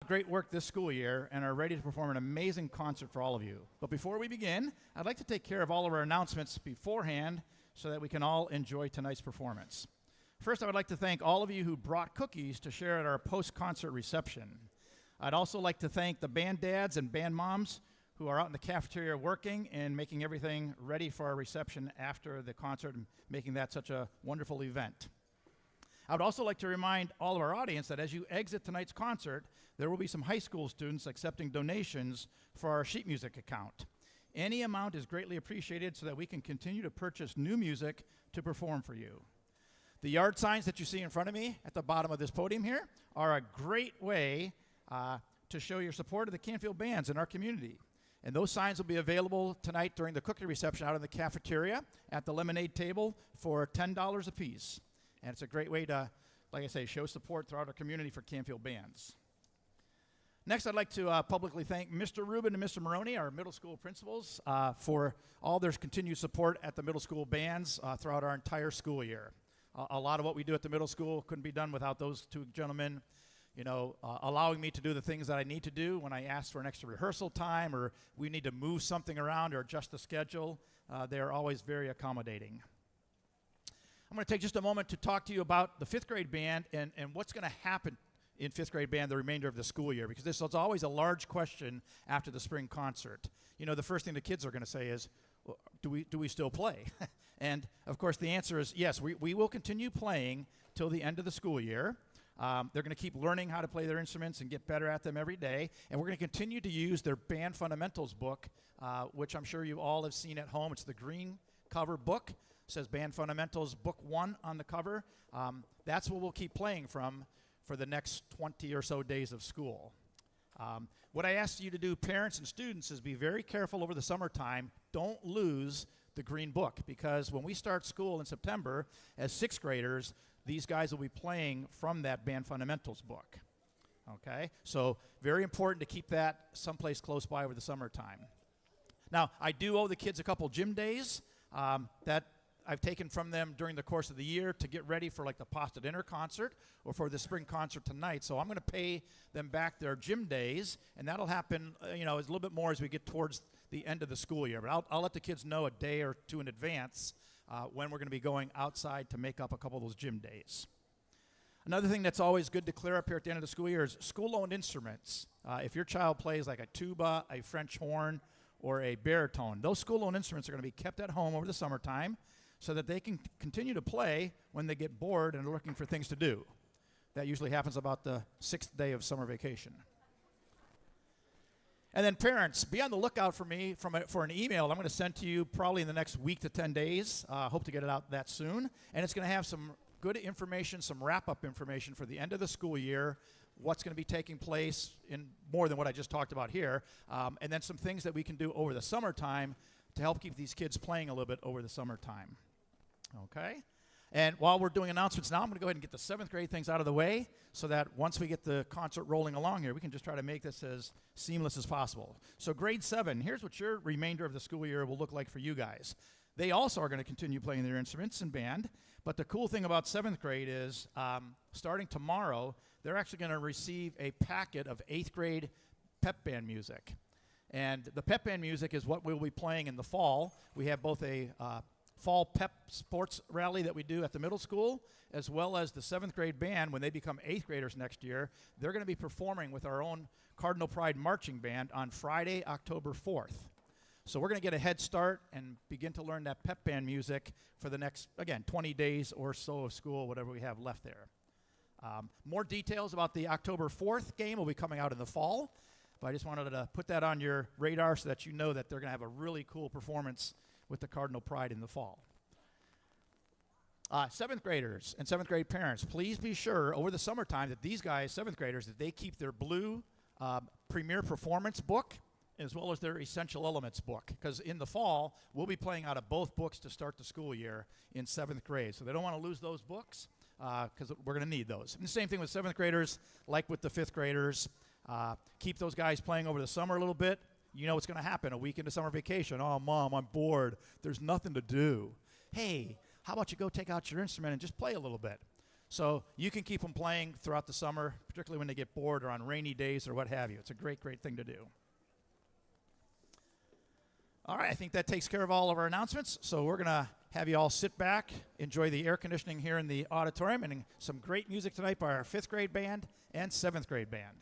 Great work this school year and are ready to perform an amazing concert for all of you. But before we begin, I'd like to take care of all of our announcements beforehand so that we can all enjoy tonight's performance. First, I would like to thank all of you who brought cookies to share at our post-concert reception. I'd also like to thank the band dads and band moms who are out in the cafeteria working and making everything ready for our reception after the concert and making that such a wonderful event. I would also like to remind all of our audience that as you exit tonight's concert, there will be some high school students accepting donations for our sheet music account. Any amount is greatly appreciated so that we can continue to purchase new music to perform for you. The yard signs that you see in front of me at the bottom of this podium here are a great way to show your support of the Canfield bands in our community. And those signs will be available tonight during the cookie reception out in the cafeteria at the lemonade table for $10 a piece. And it's a great way to, like I say, show support throughout our community for Canfield bands. Next, I'd like to publicly thank Mr. Rubin and Mr. Maroney, our middle school principals, for all their continued support at the middle school bands throughout our entire school year. A lot of what we do at the middle school couldn't be done without those two gentlemen, allowing me to do the things that I need to do when I ask for an extra rehearsal time or we need to move something around or adjust the schedule. They are always very accommodating. I'm going to take just a moment to talk to you about the fifth grade band and what's going to happen in fifth grade band the remainder of the school year, because this is always a large question after the spring concert. The first thing the kids are going to say is, well, do we still play? And, of course, the answer is yes, we will continue playing till the end of the school year. They're going to keep learning how to play their instruments and get better at them every day. And we're going to continue to use their Band Fundamentals book, which I'm sure you all have seen at home. It's the green cover book. It says Band Fundamentals Book 1 on the cover. That's what we'll keep playing from for the next 20 or so days of school. What I ask you to do, parents and students, is be very careful over the summertime. Don't lose the green book, because when we start school in September as sixth graders, these guys will be playing from that Band Fundamentals book. Okay? So very important to keep that someplace close by over the summertime. Now, I do owe the kids a couple gym days that I've taken from them during the course of the year to get ready for like the Pasta Dinner concert or for the spring concert tonight. So I'm going to pay them back their gym days, and that'll happen, a little bit more as we get towards the end of the school year. But I'll let the kids know a day or two in advance when we're going to be going outside to make up a couple of those gym days. Another thing that's always good to clear up here at the end of the school year is school-owned instruments. If your child plays like a tuba, a French horn, or a baritone, those school-owned instruments are going to be kept at home over the summertime so that they can continue to play when they get bored and are looking for things to do. That usually happens about the 6th day of summer vacation. And then parents, be on the lookout for me for an email I'm going to send to you probably in the next week to 10 days. Hope to get it out that soon. And it's going to have some good information, some wrap-up information for the end of the school year, what's going to be taking place in more than what I just talked about here, and then some things that we can do over the summertime to help keep these kids playing a little bit over the summertime. Okay? And while we're doing announcements now, I'm going to go ahead and get the 7th grade things out of the way so that once we get the concert rolling along here, we can just try to make this as seamless as possible. So grade 7, here's what your remainder of the school year will look like for you guys. They also are going to continue playing their instruments and band, but the cool thing about 7th grade is starting tomorrow, they're actually going to receive a packet of 8th grade pep band music. And the pep band music is what we'll be playing in the fall. We have both a fall pep sports rally that we do at the middle school, as well as the 7th grade band. When they become 8th graders next year, they're going to be performing with our own Cardinal Pride marching band on Friday, October 4th. So we're going to get a head start and begin to learn that pep band music for the next, again, 20 days or so of school, whatever we have left there. More details about the October 4th game will be coming out in the fall, but I just wanted to put that on your radar so that you know that they're going to have a really cool performance with the Cardinal Pride in the fall. 7th graders and 7th grade parents, please be sure over the summertime that these guys, 7th graders, that they keep their blue Premier Performance book as well as their Essential Elements book, because in the fall, we'll be playing out of both books to start the school year in 7th grade. So they don't want to lose those books because we're going to need those. And the same thing with 7th graders, like with the 5th graders. Keep those guys playing over the summer a little bit. You know what's going to happen a week into summer vacation. Oh, Mom, I'm bored. There's nothing to do. Hey, how about you go take out your instrument and just play a little bit? So you can keep them playing throughout the summer, particularly when they get bored or on rainy days or what have you. It's a great, great thing to do. All right, I think that takes care of all of our announcements. So we're going to have you all sit back, enjoy the air conditioning here in the auditorium, and some great music tonight by our 5th grade band and 7th grade band.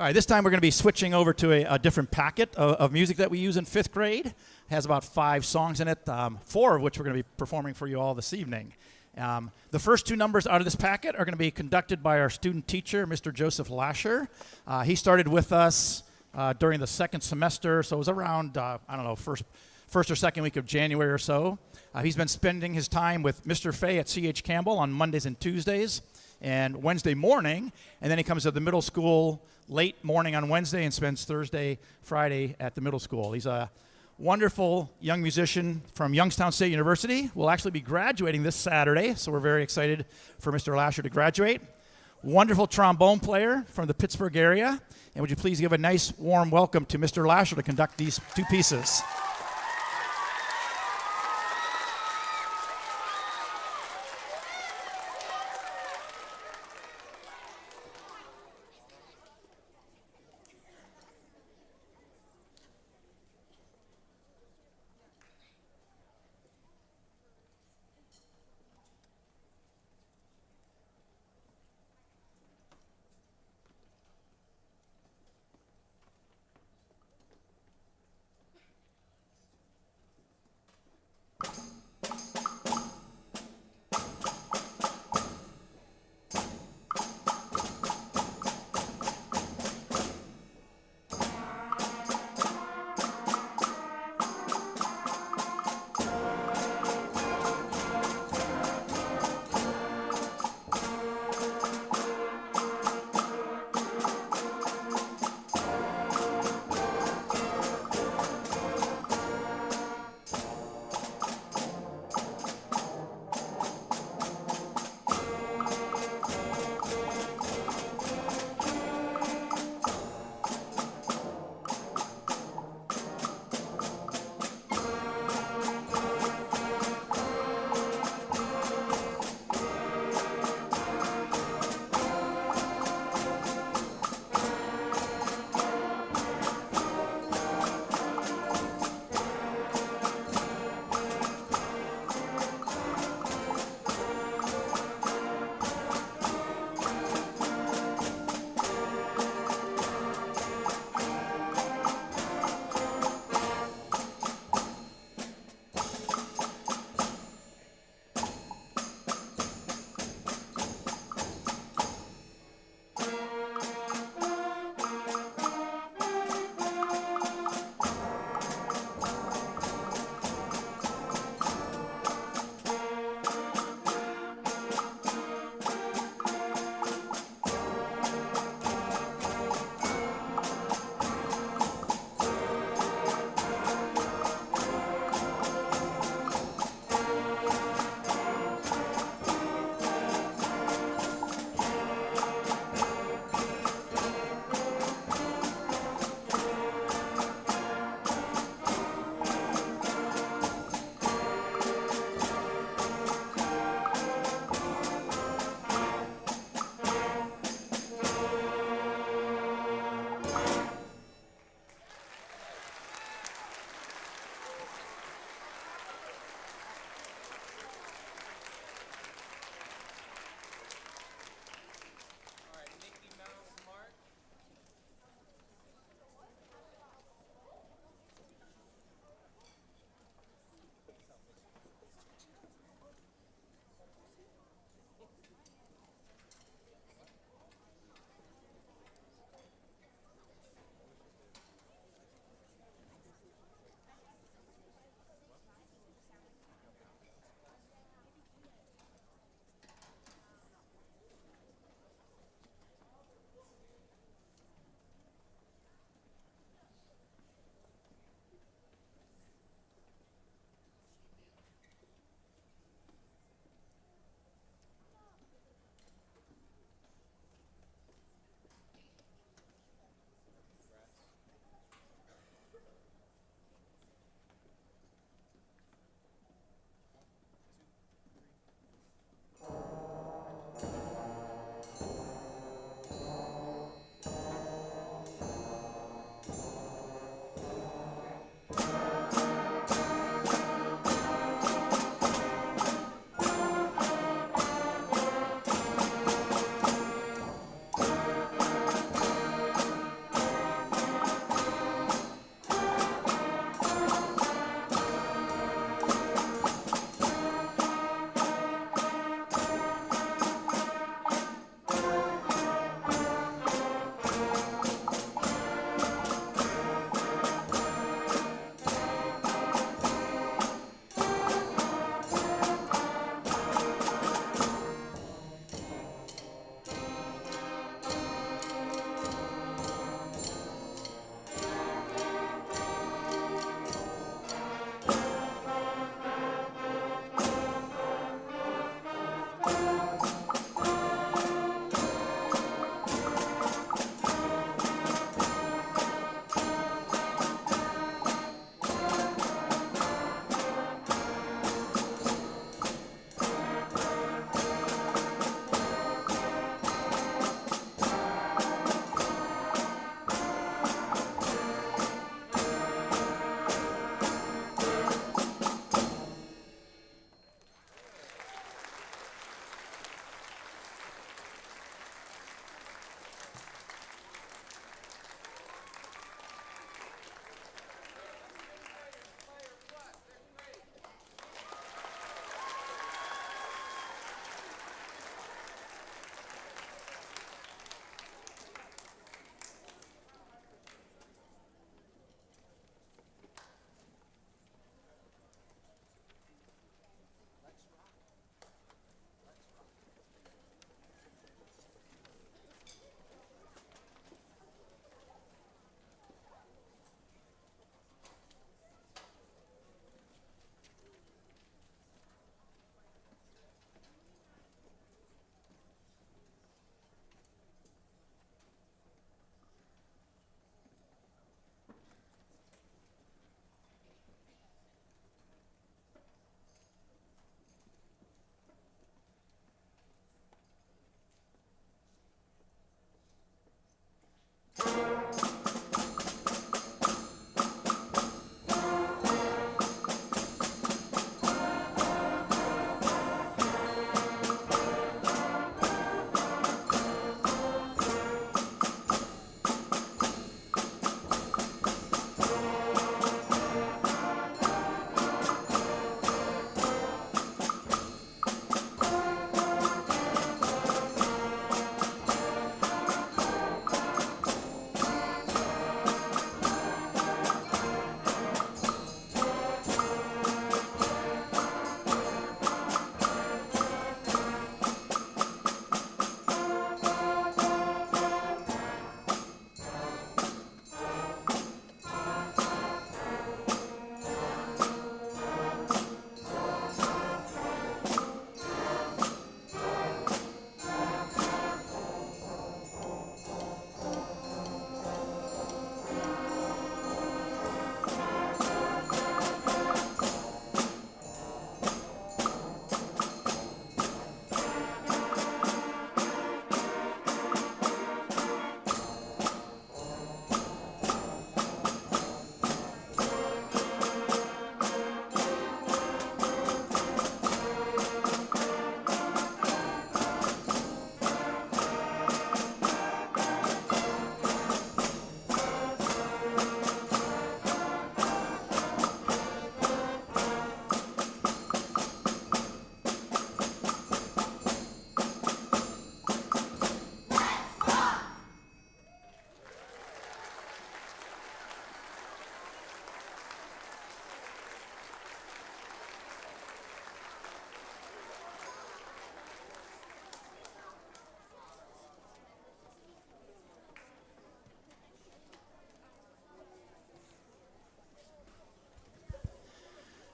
All right, this time we're going to be switching over to a different packet of music that we use in 5th grade. It has about 5 songs in it, 4 of which we're going to be performing for you all this evening. The first 2 numbers out of this packet are going to be conducted by our student teacher, Mr. Joseph Lasher. He started with us during the 2nd semester, so it was around, first or 2nd week of January or so. He's been spending his time with Mr. Fay at C.H. Campbell on Mondays and Tuesdays and Wednesday morning, and then he comes to the middle school late morning on Wednesday and spends Thursday, Friday at the middle school. He's a wonderful young musician from Youngstown State University. Will actually be graduating this Saturday, so we're very excited for Mr. Lasher to graduate. Wonderful trombone player from the Pittsburgh area. And would you please give a nice warm welcome to Mr. Lasher to conduct these 2 pieces.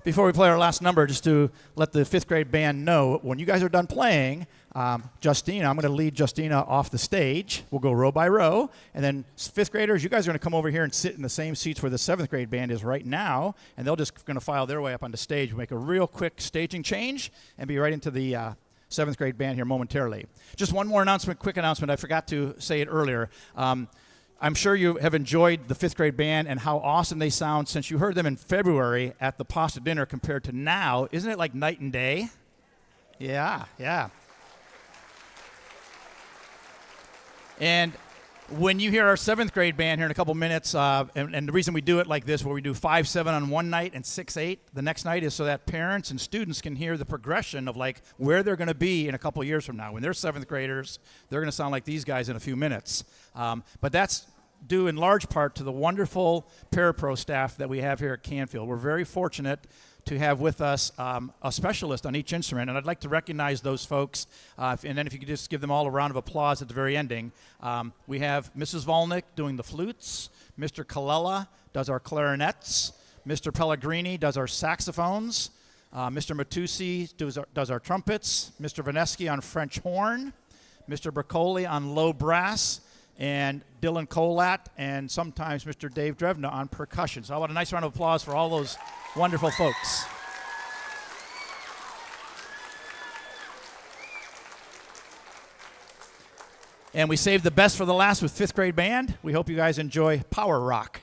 Before we play our last number, just to let the fifth grade band know, when you guys are done playing, Justina, I'm going to lead Justina off the stage. We'll go row by row. And then fifth graders, you guys are going to come over here and sit in the same seats where the seventh grade band is right now. And they're just going to file their way up on the stage. We'll make a real quick staging change and be right into the seventh grade band here momentarily. Just one more announcement, quick announcement. I forgot to say it earlier. I'm sure you have enjoyed the fifth grade band and how awesome they sound since you heard them in February at the pasta dinner compared to now. Isn't it like night and day? Yeah. And when you hear our seventh grade band here in a couple minutes, and the reason we do it like this, where we do 5-7 on one night and 6-8 the next night, is so that parents and students can hear the progression of like where they're going to be in a couple years from now. When they're seventh graders, they're going to sound like these guys in a few minutes. But that's due in large part to the wonderful parapro staff that we have here at Canfield. We're very fortunate to have with us a specialist on each instrument, and I'd like to recognize those folks, and then if you could just give them all a round of applause at the very ending. We have Mrs. Volnick doing the flutes, Mr. Colella does our clarinets, Mr. Pellegrini does our saxophones, Mr. Matusi does our trumpets, Mr. Vaneski on French horn, Mr. Bracoli on low brass, and Dylan Colat, and sometimes Mr. Dave Drevna on percussion. So how about a nice round of applause for all those wonderful folks. And we saved the best for the last with fifth grade band. We hope you guys enjoy Power Rock.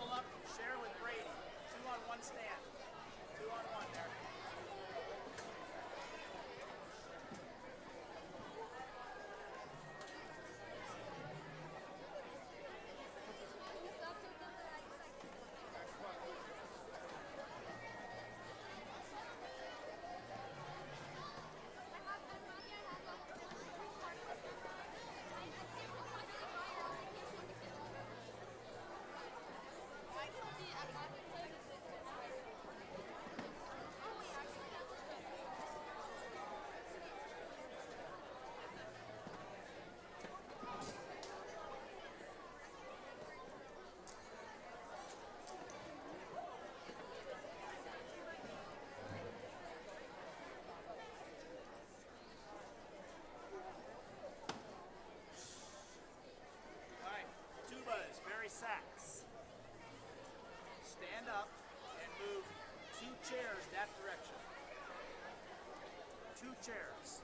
Double up, share with Brady. 2 on 1 stand. 2 on 1 there. Sax. Stand up and move 2 chairs that direction. 2 chairs.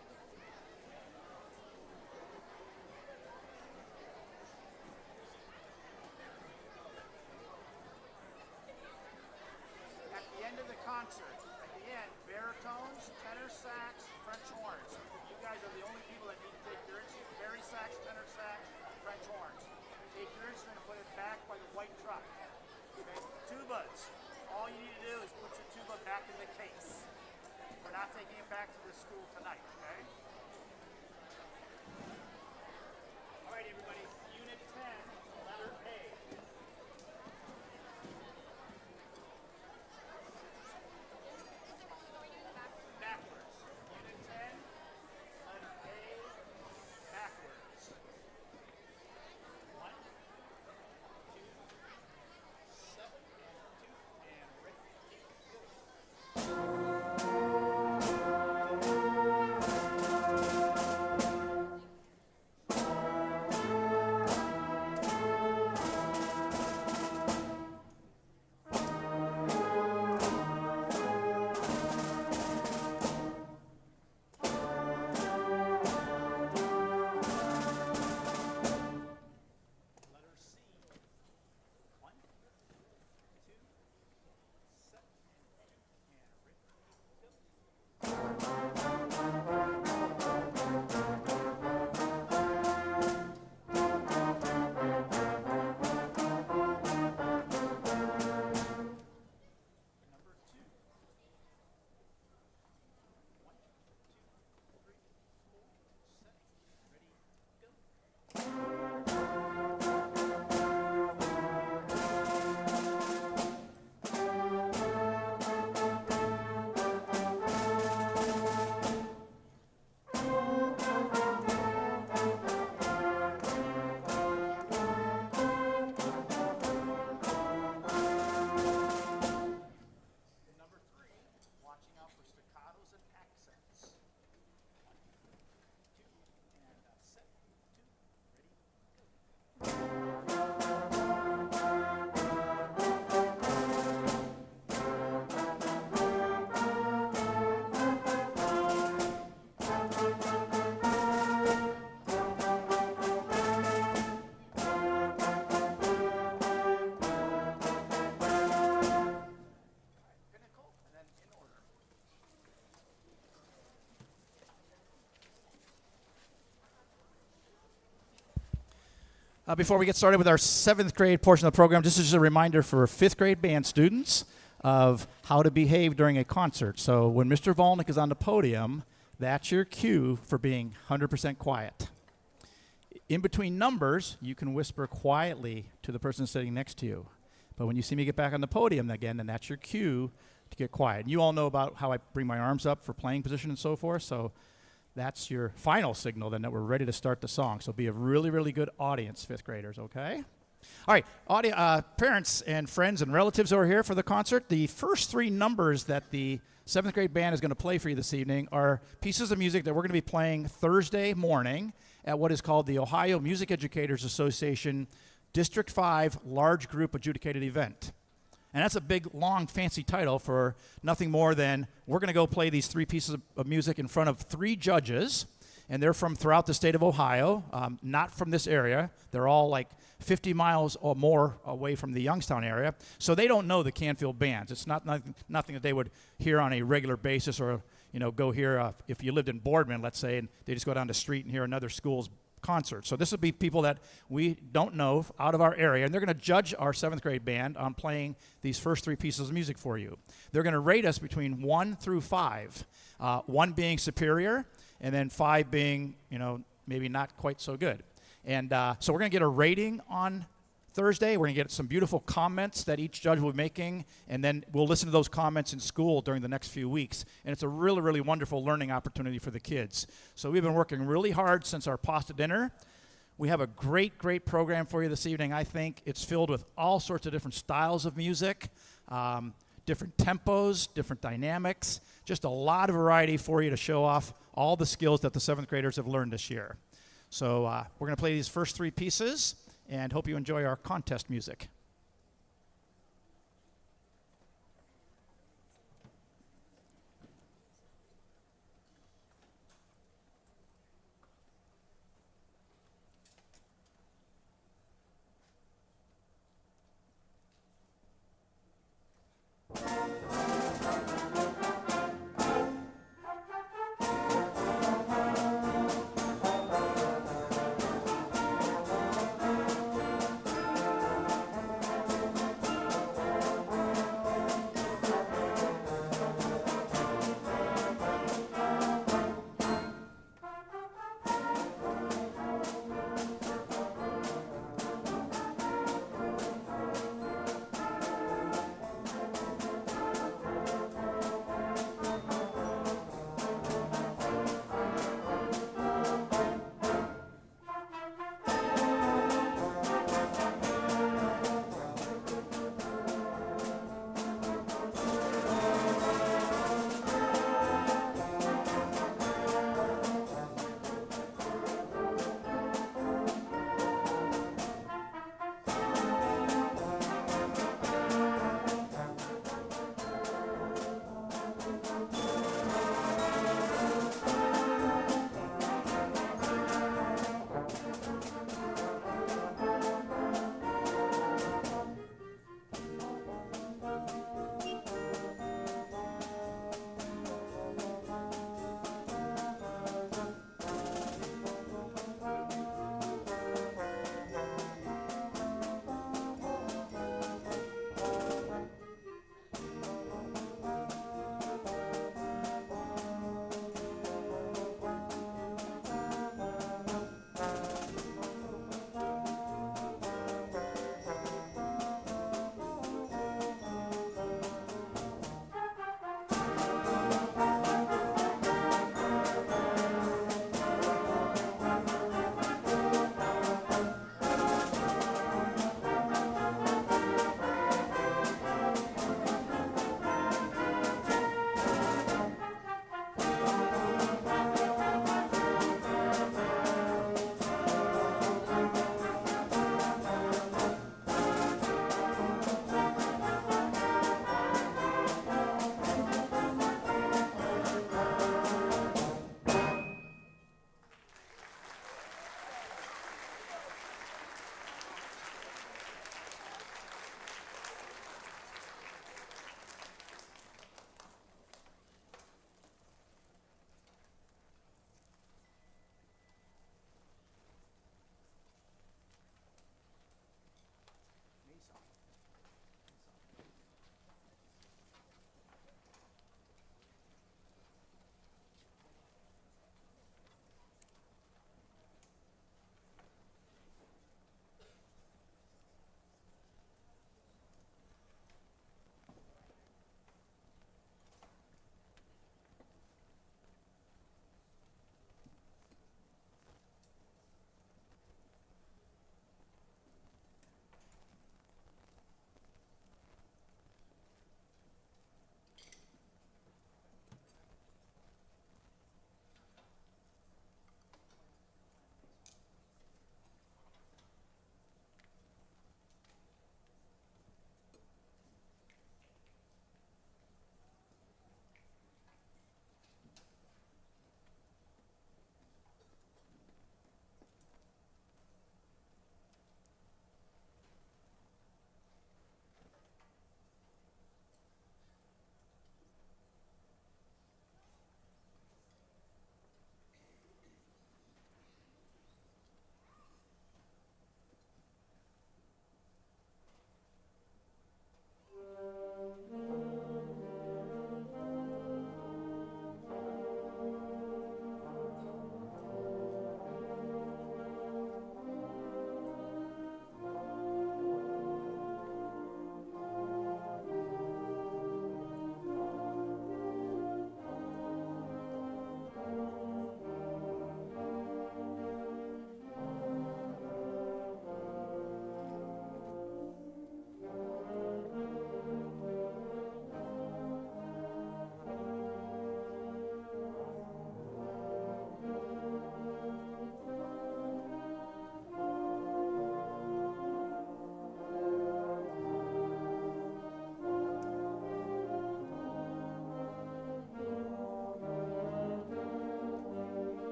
At the end of the concert, at the end, baritones, tenor sax, French horns. You guys are the only people that need to take your instruments. Bari sax, tenor sax, French horns. Take your instrument and put it back by the white truck. Okay? Tubas. All you need to do is put your tuba back in the case. We're not taking it back to the school tonight, okay? All right, everybody. Unit 10, letter A. Backwards. Unit 10, letter A, backwards. 1, 2, 7, 2, and ready, go. Letter C. 1, 2, 7, and ready, go. Number 2. 1, 2, 3, 4, 7, ready, go. Number 3, watching out for staccatos and accents. 1, 2, and set, 2, ready, go. Pinnacle, and then in order. Before we get started with our 7th grade portion of the program, this is a reminder for 5th grade band students of how to behave during a concert. So when Mr. Volnick is on the podium, that's your cue for being 100% quiet. In between numbers, you can whisper quietly to the person sitting next to you. But when you see me get back on the podium again, then that's your cue to get quiet. And you all know about how I bring my arms up for playing position and so forth. So that's your final signal then that we're ready to start the song. So be a really, really good audience, 5th graders, okay? All right, parents and friends and relatives who are here for the concert, the first 3 numbers that the 7th grade band is going to play for you this evening are pieces of music that we're going to be playing Thursday morning at what is called the Ohio Music Educators Association District 5 Large Group Adjudicated Event. And that's a big, long, fancy title for nothing more than we're going to go play these 3 pieces of music in front of 3 judges. and they're from throughout the state of Ohio, not from this area. They're all like 50 miles or more away from the Youngstown area, so they don't know the Canfield bands. It's nothing that they would hear on a regular basis, or go hear if you lived in Boardman, let's say, and they just go down the street and hear another school's concert. So this would be people that we don't know out of our area, and they're going to judge our 7th grade band on playing these first 3 pieces of music for you. They're going to rate us between 1 through 5, 1 being superior, and then 5 being, maybe not quite so good. And so we're going to get a rating on Thursday. We're going to get some beautiful comments that each judge will be making, and then we'll listen to those comments in school during the next few weeks. And it's a really, really wonderful learning opportunity for the kids. So we've been working really hard since our pasta dinner. We have a great, great program for you this evening. I think it's filled with all sorts of different styles of music, different tempos, different dynamics, just a lot of variety for you to show off all the skills that the 7th graders have learned this year. So we're going to play these first 3 pieces, and hope you enjoy our contest music.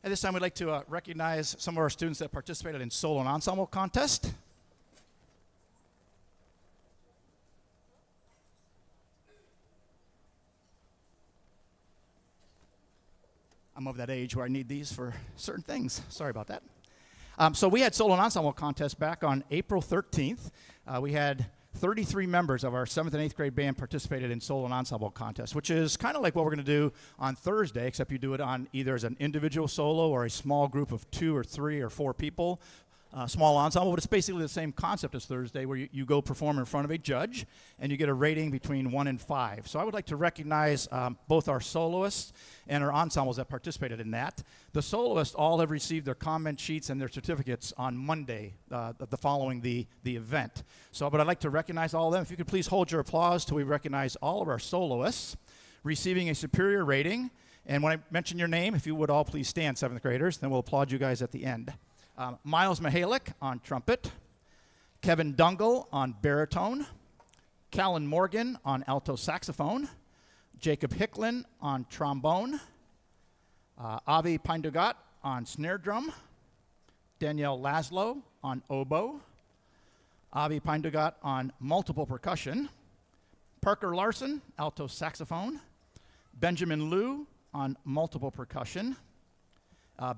At this time, we'd like to recognize some of our students that participated in solo and ensemble contest. I'm of that age where I need these for certain things. Sorry about that. So we had solo and ensemble contest back on April 13th. We had 33 members of our 7th and 8th grade band participated in solo and ensemble contest, which is kind of like what we're going to do on Thursday, except you do it on either as an individual solo or a small group of 2 or 3 or 4 people. Small ensemble, but it's basically the same concept as Thursday, where you go perform in front of a judge and you get a rating between 1 and 5. So I would like to recognize both our soloists and our ensembles that participated in that. The soloists all have received their comment sheets and their certificates on Monday, the following the event. But I'd like to recognize all of them. If you could please hold your applause till we recognize all of our soloists receiving a superior rating. And when I mention your name, if you would all please stand, 7th graders, then we'll applaud you guys at the end. Miles Mihalik on trumpet, Kevin Dungle on baritone, Callan Morgan on alto saxophone, Jacob Hicklin on trombone, Avi Pindugat on snare drum, Danielle Laszlo on oboe, Avi Pindugat on multiple percussion, Parker Larson, alto saxophone, Benjamin Liu on multiple percussion,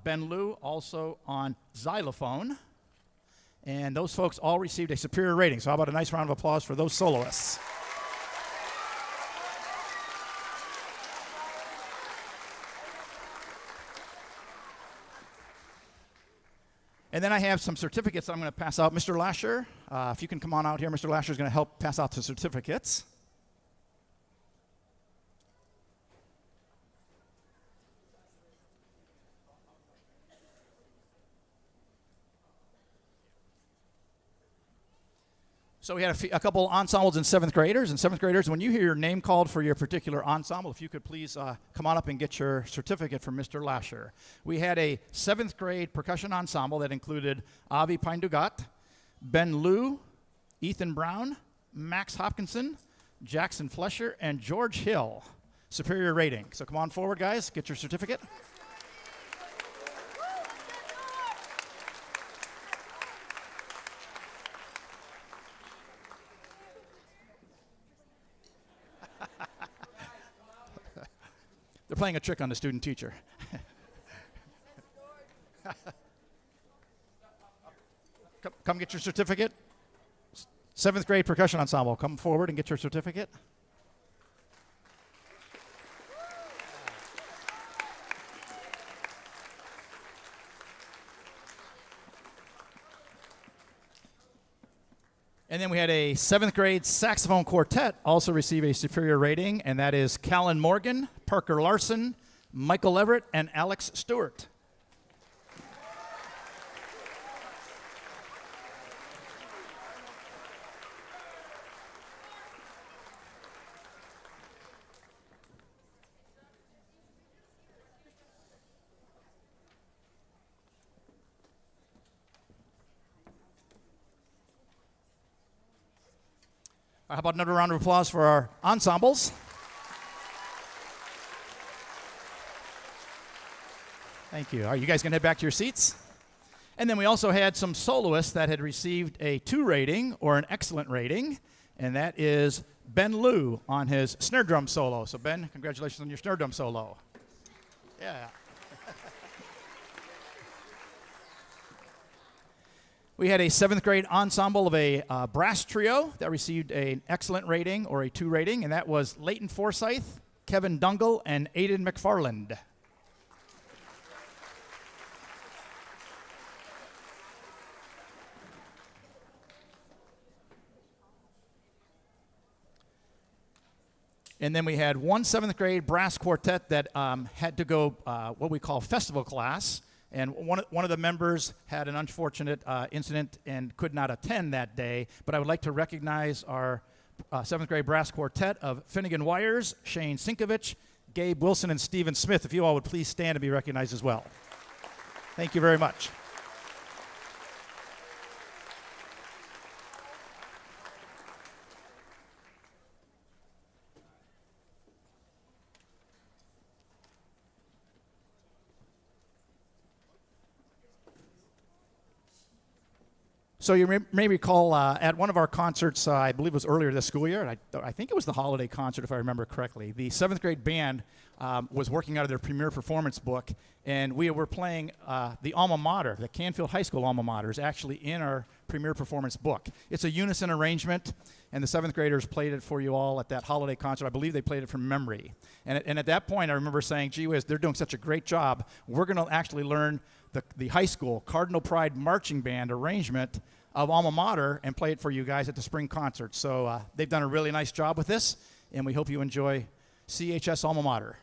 Ben Liu also on xylophone, and those folks all received a superior rating. So how about a nice round of applause for those soloists? And then I have some certificates I'm going to pass out. Mr. Lasher, if you can come on out here, Mr. Lasher is going to help pass out the certificates. So we had a couple ensembles in 7th graders. And 7th graders, when you hear your name called for your particular ensemble, if you could please come on up and get your certificate from Mr. Lasher. We had a 7th grade percussion ensemble that included Avi Pindugat, Ben Liu, Ethan Brown, Max Hopkinson, Jackson Flesher, and George Hill. Superior rating. So come on forward, guys. Get your certificate. They're playing a trick on the student teacher. Come get your certificate. 7th grade percussion ensemble, come forward and get your certificate. And then we had a 7th grade saxophone quartet also receive a superior rating, and that is Callan Morgan, Parker Larson, Michael Everett, and Alex Stewart. How about another round of applause for our ensembles? Thank you. All right, you guys can head back to your seats. And then we also had some soloists that had received a 2 rating or an excellent rating, and that is Ben Liu on his snare drum solo. So Ben, congratulations on your snare drum solo. Yeah. We had a 7th grade ensemble of a brass trio that received an excellent rating or a 2 rating, and that was Leighton Forsyth, Kevin Dungle, and Aiden McFarland. And then we had one 7th grade brass quartet that had to go what we call festival class. And one of the members had an unfortunate incident and could not attend that day. But I would like to recognize our 7th grade brass quartet of Finnegan Wires, Shane Sinkovich, Gabe Wilson, and Stephen Smith. If you all would please stand and be recognized as well. Thank you very much. So you may recall at one of our concerts, I believe it was earlier this school year, and I think it was the holiday concert if I remember correctly, the 7th grade band was working out of their premier performance book, and we were playing the alma mater, the Canfield High School alma mater is actually in our premier performance book. It's a unison arrangement, and the 7th graders played it for you all at that holiday concert. I believe they played it from memory. And at that point, I remember saying, gee whiz, they're doing such a great job. We're going to actually learn the high school Cardinal Pride marching band arrangement of alma mater and play it for you guys at the spring concert. So they've done a really nice job with this, and we hope you enjoy CHS alma mater.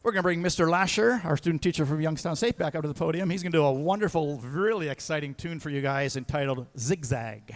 We're going to bring Mr. Lasher, our student teacher from Youngstown State, back up to the podium. He's going to do a wonderful, really exciting tune for you guys entitled Zigzag.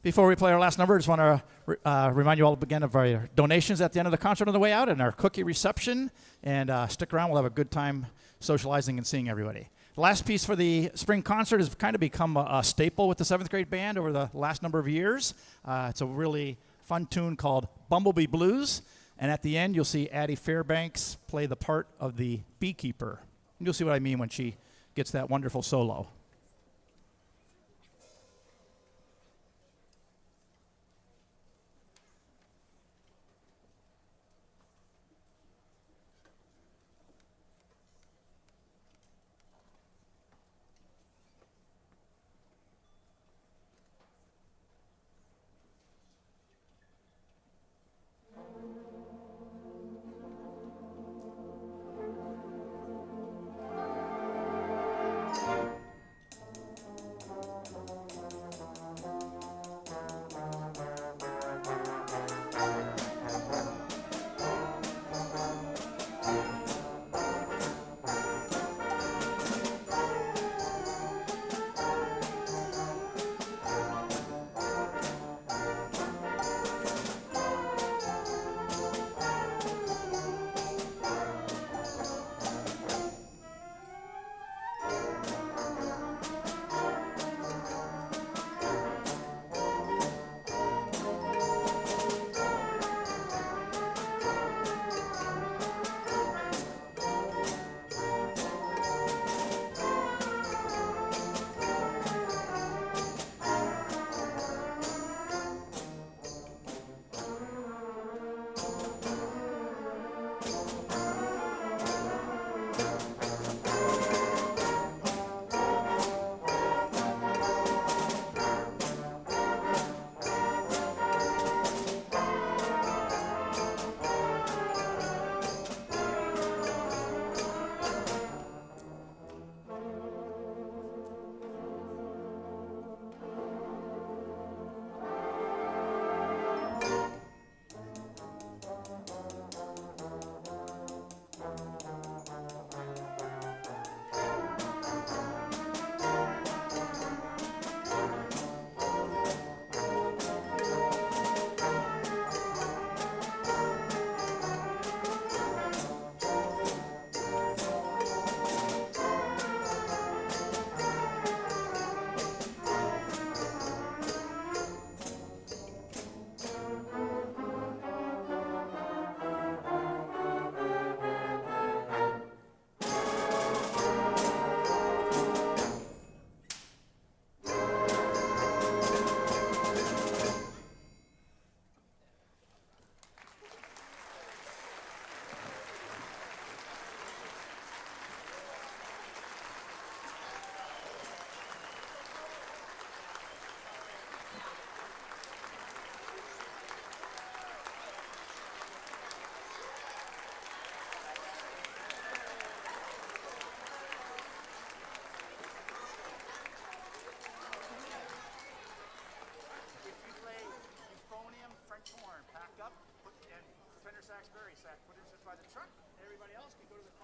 Before we play our last number, I just want to remind you all again of our donations at the end of the concert on the way out and our cookie reception. And stick around. We'll have a good time socializing and seeing everybody. The last piece for the spring concert has kind of become a staple with the 7th grade band over the last number of years. It's a really fun tune called Bumblebee Blues. And at the end, you'll see Addie Fairbanks play the part of the beekeeper. And you'll see what I mean when she gets that wonderful solo. Sax, Berry sax, put it by the truck. Everybody else can go to the